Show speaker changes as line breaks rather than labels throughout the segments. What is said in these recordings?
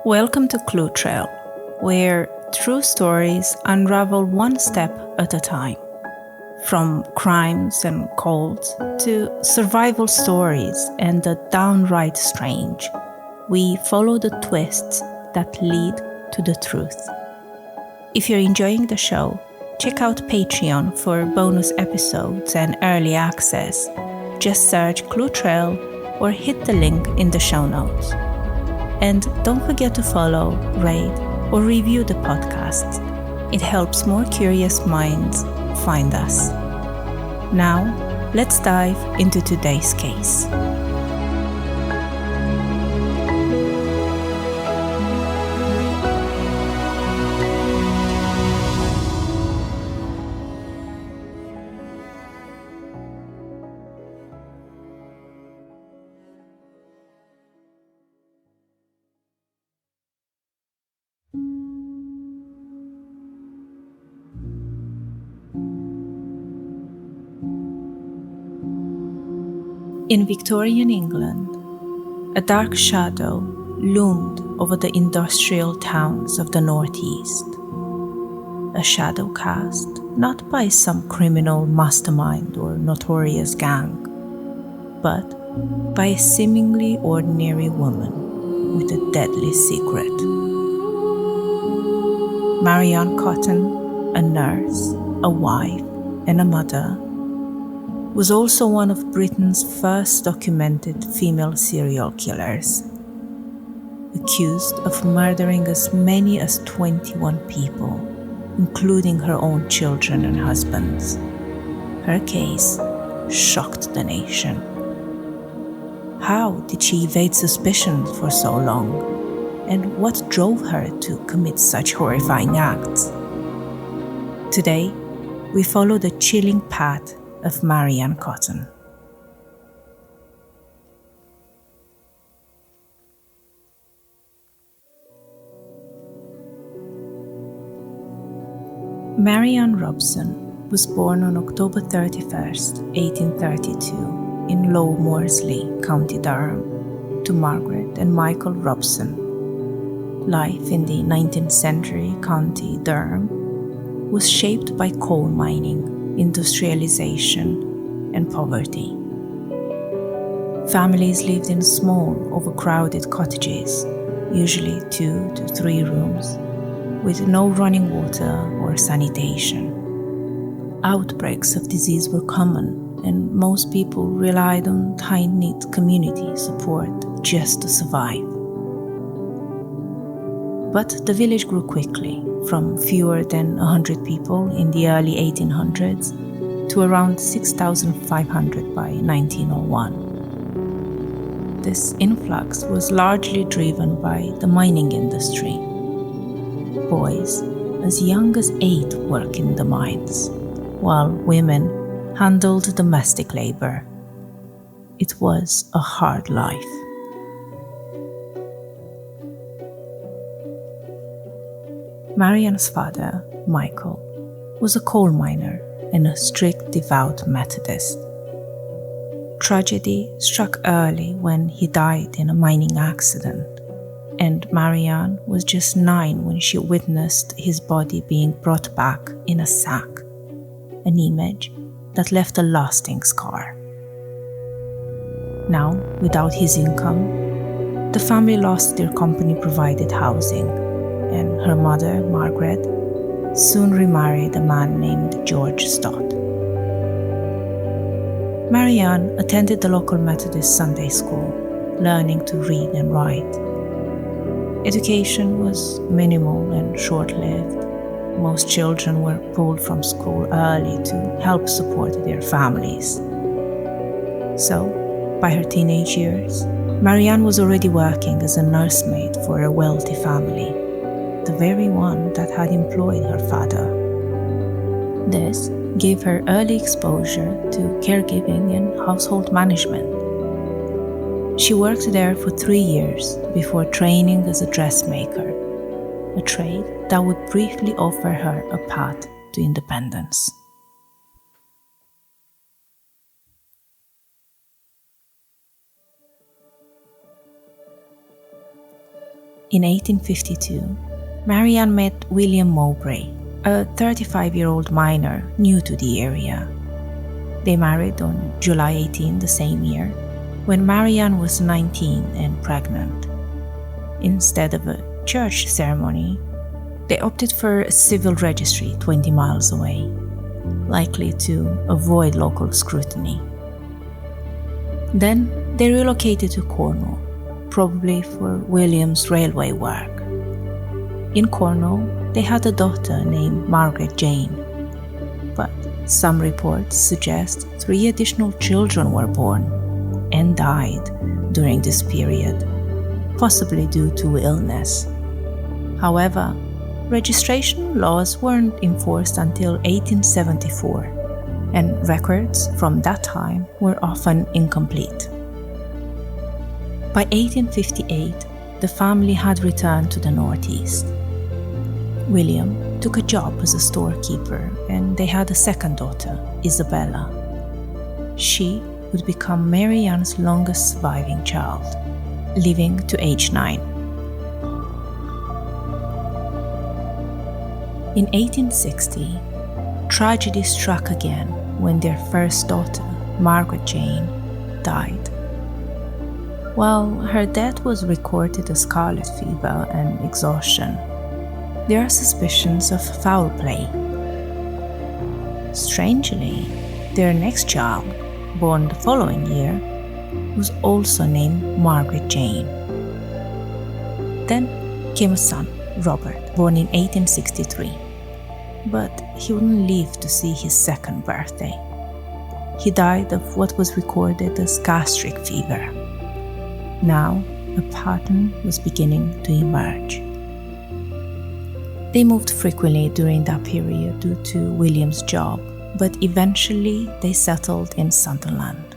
Welcome to Clue Trail, where true stories unravel one step at a time. From crimes and cults to survival stories and the downright strange, we follow the twists that lead to the truth. If you're enjoying the show, check out Patreon for bonus episodes and early access. Just search Clue Trail or hit the link in the show notes. And don't forget to follow, rate, or review the podcast. It helps more curious minds find us. Now, let's dive into today's case. In Victorian England, a dark shadow loomed over the industrial towns of the northeast. A shadow cast not by some criminal mastermind or notorious gang, but by a seemingly ordinary woman with a deadly secret. Marianne Cotton, a nurse, a wife, and a mother, was also one of Britain's first documented female serial killers, accused of murdering as many as 21 people, including her own children and husbands. Her case shocked the nation. How did she evade suspicion for so long? And what drove her to commit such horrifying acts? Today, we follow the chilling path of Marianne Cotton. Marianne Robson was born on October 31st, 1832, in Low Moorsley, County Durham, to Margaret and Michael Robson. Life in the 19th century County Durham was shaped by coal mining, industrialization, and poverty. Families lived in small, overcrowded cottages, usually 2 to 3 rooms, with no running water or sanitation. Outbreaks of disease were common, and most people relied on tight-knit community support just to survive. But the village grew quickly, from fewer than 100 people in the early 1800s to around 6,500 by 1901. This influx was largely driven by the mining industry. Boys as young as 8 worked in the mines, while women handled domestic labor. It was a hard life. Marianne's father, Michael, was a coal miner and a strict devout Methodist. Tragedy struck early when he died in a mining accident, and Marianne was just 9 when she witnessed his body being brought back in a sack, an image that left a lasting scar. Now, without his income, the family lost their company-provided housing, and her mother, Margaret, soon remarried a man named George Stott. Marianne attended the local Methodist Sunday school, learning to read and write. Education was minimal and short-lived. Most children were pulled from school early to help support their families. So, by her teenage years, Marianne was already working as a nursemaid for a wealthy family, the very one that had employed her father. This gave her early exposure to caregiving and household management. She worked there for 3 years before training as a dressmaker, a trade that would briefly offer her a path to independence. In 1852, Marianne met William Mowbray, a 35-year-old miner new to the area. They married on July 18 the same year, when Marianne was 19 and pregnant. Instead of a church ceremony, they opted for a civil registry 20 miles away, likely to avoid local scrutiny. Then they relocated to Cornwall, probably for William's railway work. In Cornwall, they had a daughter named Margaret Jane, but some reports suggest 3 additional children were born and died during this period, possibly due to illness. However, registration laws weren't enforced until 1874, and records from that time were often incomplete. By 1858, the family had returned to the Northeast. William took a job as a storekeeper, and they had a second daughter, Isabella. She would become Marianne's longest surviving child, living to age 9. In 1860, tragedy struck again when their first daughter, Margaret Jane, died. While her death was recorded as scarlet fever and exhaustion, there are suspicions of foul play. Strangely, their next child, born the following year, was also named Margaret Jane. Then came a son, Robert, born in 1863. But he wouldn't live to see his second birthday. He died of what was recorded as gastric fever. Now, a pattern was beginning to emerge. They moved frequently during that period due to William's job, but eventually they settled in Sunderland.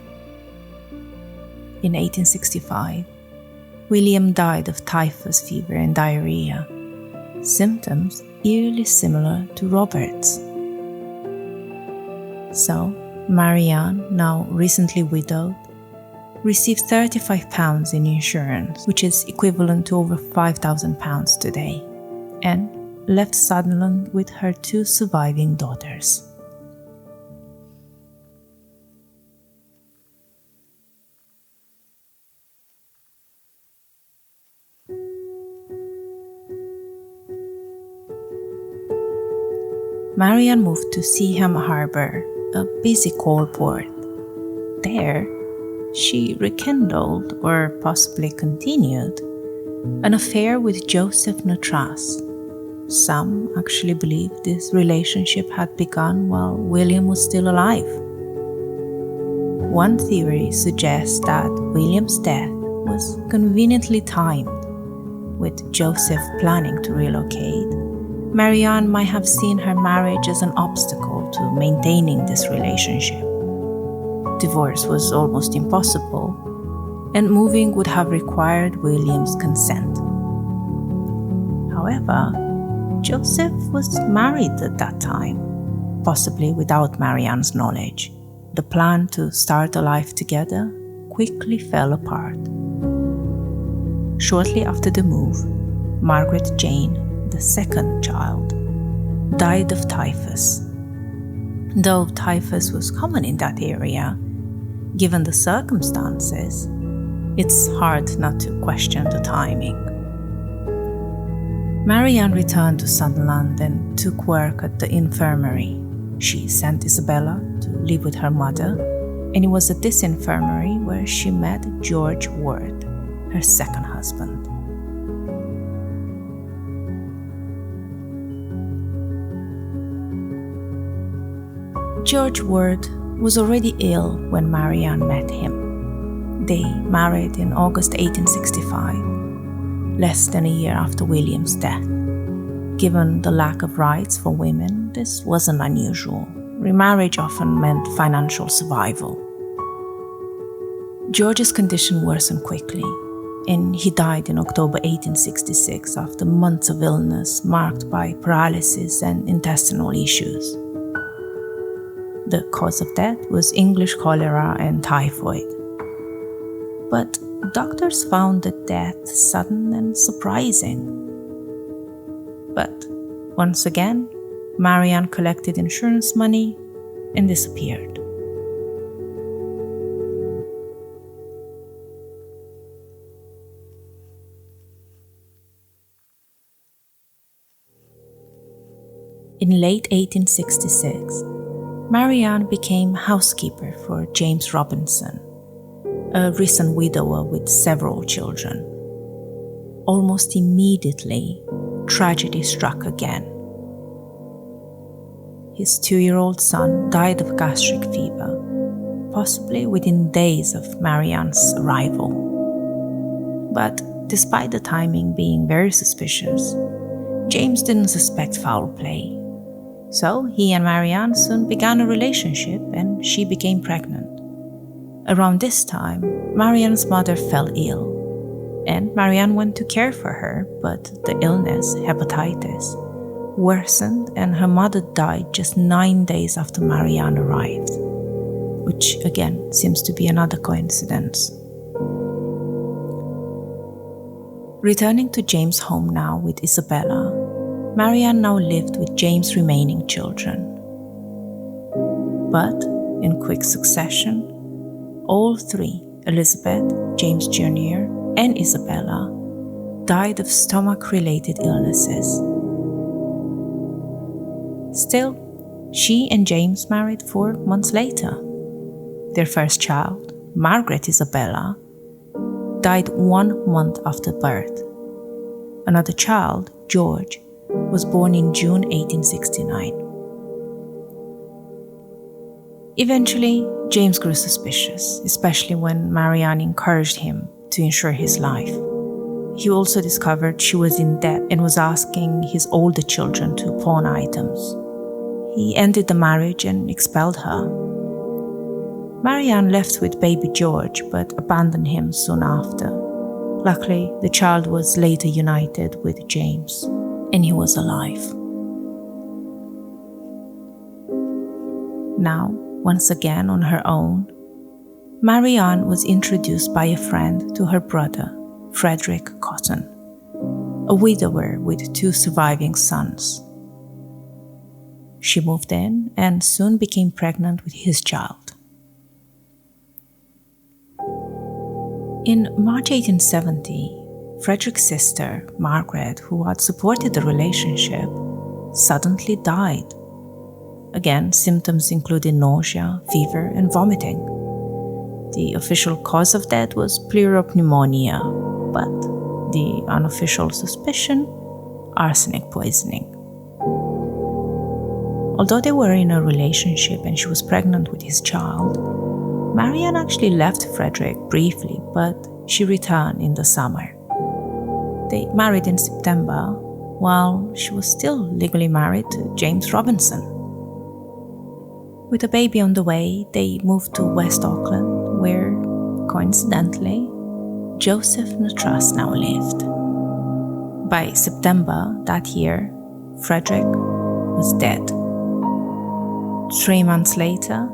In 1865, William died of typhus fever and diarrhea, symptoms eerily similar to Robert's. So, Marianne, now recently widowed, received £35 in insurance, which is equivalent to over £5,000 today, and left Sunderland with her 2 surviving daughters. Marianne moved to Seaham Harbour, a busy coal port. There, she rekindled, or possibly continued, an affair with Joseph Natras. Some actually believe this relationship had begun while William was still alive. One theory suggests that William's death was conveniently timed. With Joseph planning to relocate, Marianne might have seen her marriage as an obstacle to maintaining this relationship. Divorce was almost impossible, and moving would have required William's consent. However, Joseph was married at that time, possibly without Marianne's knowledge. The plan to start a life together quickly fell apart. Shortly after the move, Margaret Jane, the second child, died of typhus. Though typhus was common in that area, given the circumstances, it's hard not to question the timing. Marianne returned to Sunderland and took work at the infirmary. She sent Isabella to live with her mother, and it was at this infirmary where she met George Ward, her second husband. George Ward was already ill when Marianne met him. They married in August 1865. Less than a year after William's death. Given the lack of rights for women, this wasn't unusual. Remarriage often meant financial survival. George's condition worsened quickly, and he died in October 1866 after months of illness marked by paralysis and intestinal issues. The cause of death was English cholera and typhoid. But doctors found the death sudden and surprising. But once again, Marianne collected insurance money and disappeared. In late 1866, Marianne became housekeeper for James Robinson, a recent widower with several children. Almost immediately, tragedy struck again. His 2-year-old son died of gastric fever, possibly within days of Marianne's arrival. But despite the timing being very suspicious, James didn't suspect foul play. So he and Marianne soon began a relationship and she became pregnant. Around this time, Marianne's mother fell ill, and Marianne went to care for her, but the illness, hepatitis, worsened and her mother died just 9 days after Marianne arrived, which again seems to be another coincidence. Returning to James' home now with Isabella, Marianne now lived with James' remaining children. But, in quick succession, all three, Elizabeth, James Jr., and Isabella, died of stomach-related illnesses. Still, she and James married 4 months later. Their first child, Margaret Isabella, died 1 month after birth. Another child, George, was born in June 1869. Eventually, James grew suspicious, especially when Marianne encouraged him to insure his life. He also discovered she was in debt and was asking his older children to pawn items. He ended the marriage and expelled her. Marianne left with baby George but abandoned him soon after. Luckily, the child was later united with James, and he was alive. Now, once again on her own, Marianne was introduced by a friend to her brother, Frederick Cotton, a widower with 2 surviving sons. She moved in and soon became pregnant with his child. In March 1870, Frederick's sister, Margaret, who had supported the relationship, suddenly died. Again, symptoms included nausea, fever, and vomiting. The official cause of death was pleuropneumonia, but the unofficial suspicion, arsenic poisoning. Although they were in a relationship and she was pregnant with his child, Marianne actually left Frederick briefly, but she returned in the summer. They married in September, while she was still legally married to James Robinson. With a baby on the way, they moved to West Auckland, where, coincidentally, Joseph Nattrass now lived. By September that year, Frederick was dead. 3 months later,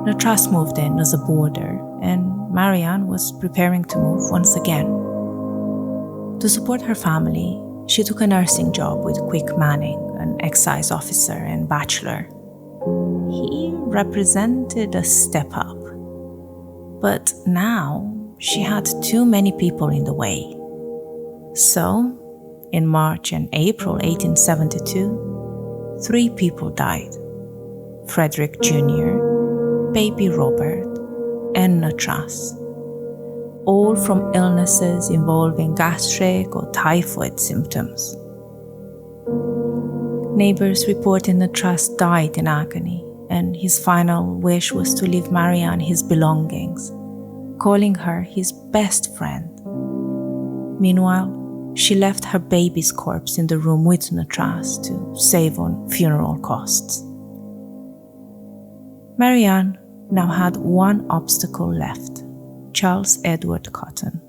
Nattrass moved in as a boarder, and Marianne was preparing to move once again. To support her family, she took a nursing job with Quick Manning, an excise officer and bachelor. He represented a step up. But now, she had too many people in the way. So, in March and April 1872, 3 people died: Frederick Jr., baby Robert, and Nattrass, all from illnesses involving gastric or typhoid symptoms. Neighbors reported Nattrass died in agony, and his final wish was to leave Marianne his belongings, calling her his best friend. Meanwhile, she left her baby's corpse in the room with Nattrass to save on funeral costs. Marianne now had one obstacle left: Charles Edward Cotton,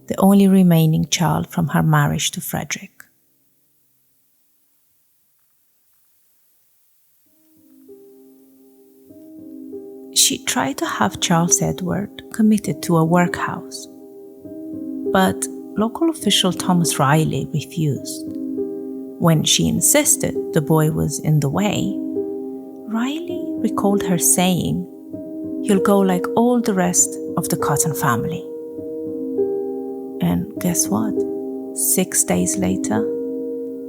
the only remaining child from her marriage to Frederick. She tried to have Charles Edward committed to a workhouse, But local official Thomas Riley refused. When she insisted the boy was in the way, Riley recalled her saying, "He'll go like all the rest of the Cotton family." And guess what? 6 days later,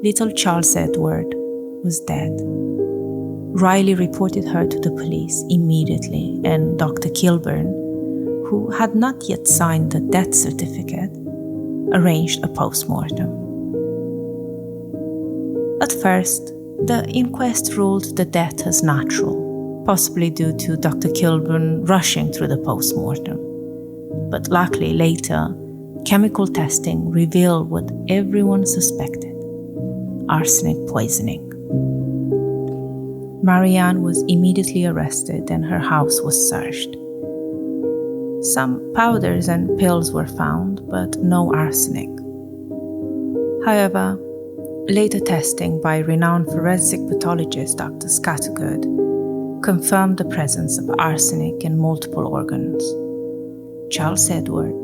little Charles Edward was dead. Riley reported her to the police immediately, and Dr. Kilburn, who had not yet signed the death certificate, arranged a post-mortem. At first, the inquest ruled the death as natural, possibly due to Dr. Kilburn rushing through the post-mortem. But luckily later, chemical testing revealed what everyone suspected: arsenic poisoning. Marianne was immediately arrested and her house was searched. Some powders and pills were found, but no arsenic. However, later testing by renowned forensic pathologist Dr. Scattergood confirmed the presence of arsenic in multiple organs. Charles Edward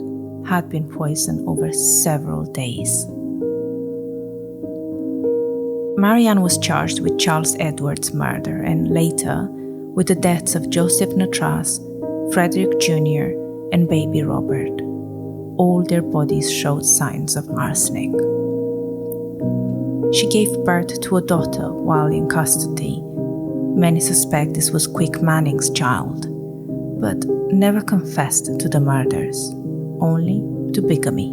had been poisoned over several days. Marianne was charged with Charles Edward's murder and later with the deaths of Joseph Natras, Frederick Jr., and baby Robert. All their bodies showed signs of arsenic. She gave birth to a daughter while in custody. Many suspect this was Quick Manning's child, but never confessed to the murders, only to bigamy.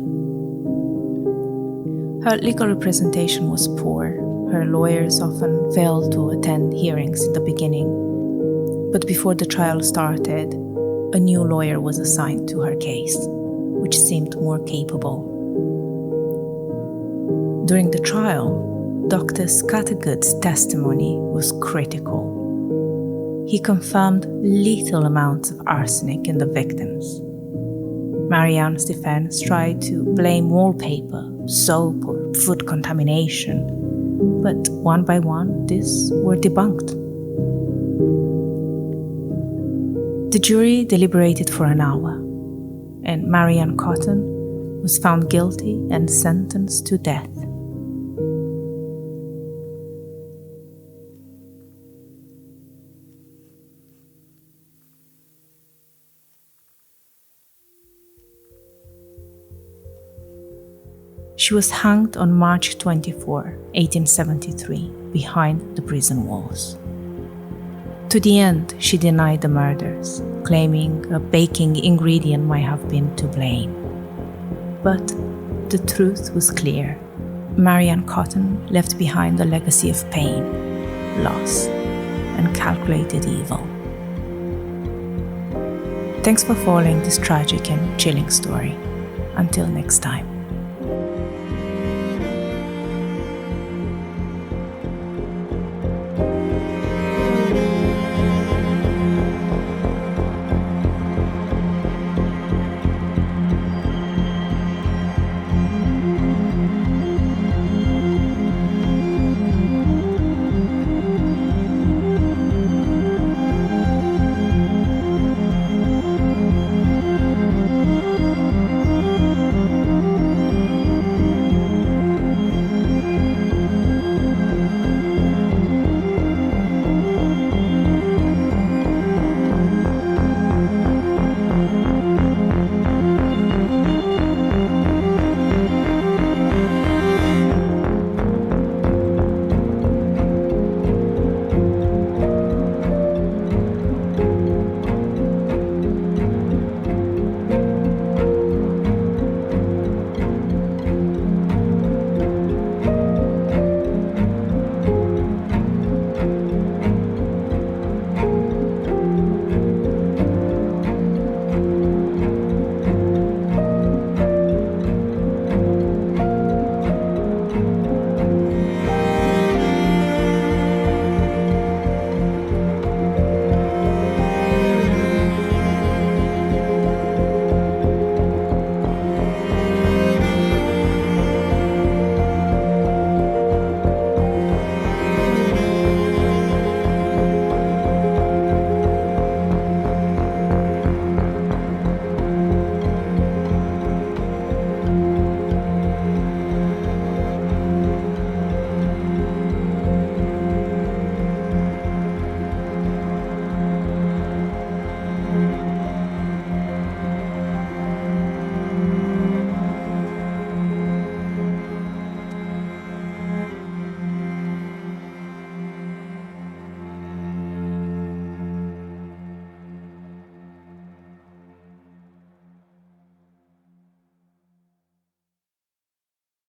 Her legal representation was poor. Her lawyers often failed to attend hearings in the beginning, but before the trial started, a new lawyer was assigned to her case, which seemed more capable. During the trial, Dr. Scattergood's testimony was critical. He confirmed lethal amounts of arsenic in the victims. Marianne's defense tried to blame wallpaper, soap, or food contamination, but one by one, these were debunked. The jury deliberated for an hour, and Marianne Cotton was found guilty and sentenced to death. She was hanged on March 24, 1873, behind the prison walls. To the end, she denied the murders, claiming a baking ingredient might have been to blame. But the truth was clear. Marianne Cotton left behind a legacy of pain, loss, and calculated evil. Thanks for following this tragic and chilling story. Until next time.